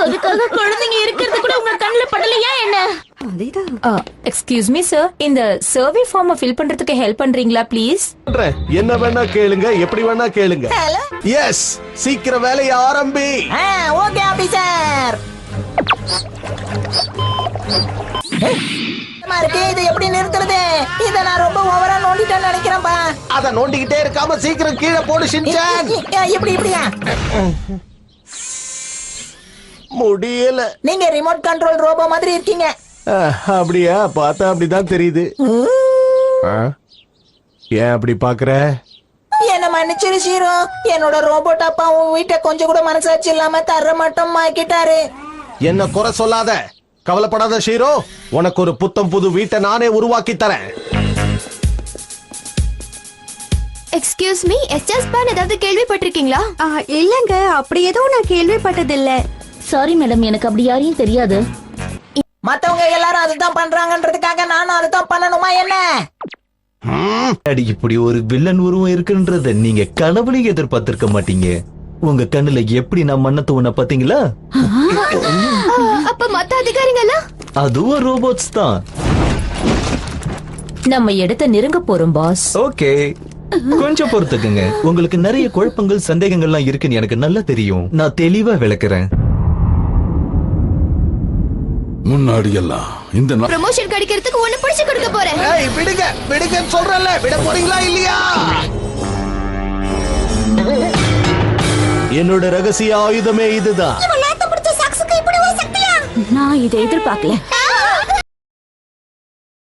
அதுக்காக குழந்தைங்க இருக்கிறது கூட உங்க கண்ணுல படலையா என்ன? எக்ஸ்கியூஸ் மீ சார், இந்த சர்வே ஃபார்ம் ஃபில் பண்றதுக்கு ஹெல்ப் பண்றீங்களா ப்ளீஸ்? என்ன வேணா கேளுங்க, எப்படி வேணா கேளுங்க. எஸ், சீக்கிரம் வேலையை ஆரம்பி. Okay officer. இது எப்படி நிறுத்துறது? இத நான் ரொம்ப ஓவரா நோண்டிட்டேன்னு நினைக்கிறேன்பா. அத நோண்டிக்கிட்டே இருக்காம சீக்கிரம் கீழே போடு ஷின்சான். இப்படி இப்படியா? முடியல. நீங்க ரிமோட் கண்ட்ரோல் ரோபோ மாதிரி இருக்கீங்க. அப்படியா? பார்த்தா அப்படிதான் தெரியுது. ஏன் அப்படி பாக்குற? என்ன மன்னிச்சிரு ஷீரோ. என்னோட ரோபோட் அப்பா உன் வீட்டை கொஞ்சம் கூட மனசாட்சி இல்லாம தர மட்டும் ஆக்கிட்டாரு. என்ன குறை சொல்லாத, கவலைப்படாத ஷீரோ. உனக்கு ஒரு புத்தம் புது வீட்டை நானே உருவாக்கி தரேன். எக்ஸ்கியூஸ் மீ, எஸ்எஸ் பான் ஏதாவது கேள்விப்பட்டிருக்கீங்களா? இல்லங்க, அப்படி எதுவும் நான் கேள்விப்பட்டதில்ல. சாரி மேடம், எனக்கு அப்படி யாரையும் தெரியாது. மத்தவங்க எல்லாரும் அதுதான் பண்றாங்கன்றதுக்காக நானும் அதுதான் பண்ணணுமா என்ன? இப்படி ஒரு வில்லன் உருவம் இருக்குன்றத நீங்க கனவுலையும் எதிர்பார்த்திருக்க மாட்டீங்க. உங்க கண்ணுல எப்படி நான் மண்ண தூண பாத்தீங்களா? அப்ப மத்த அதிகாரிங்களா? அதுவும் ரோபோட்ஸ் தான். நம்ம இடத்தை நெருங்க போறோம் பாஸ். ஓகே, கொஞ்சம் பொறுத்துக்குங்க. உங்களுக்கு நிறைய குழப்பங்கள் சந்தேகங்கள்லாம் இருக்குன்னு எனக்கு நல்லா தெரியும். நான் தெளிவா விளக்குறேன். முன்னாடி எல்லாம் இந்த ப்ரமோஷன் கிடைக்கிறதுக்கு ஒண்ணு பிடிச்சு கொடுக்க போறேன். ஏய் விடுங்க, விடுங்கன்னு சொல்றேன்ல, விட போறீங்களா இல்லையா? என்னோட ரகசிய ஆயுதமே இதுதான். நான் இதை எதிர்பார்க்கல.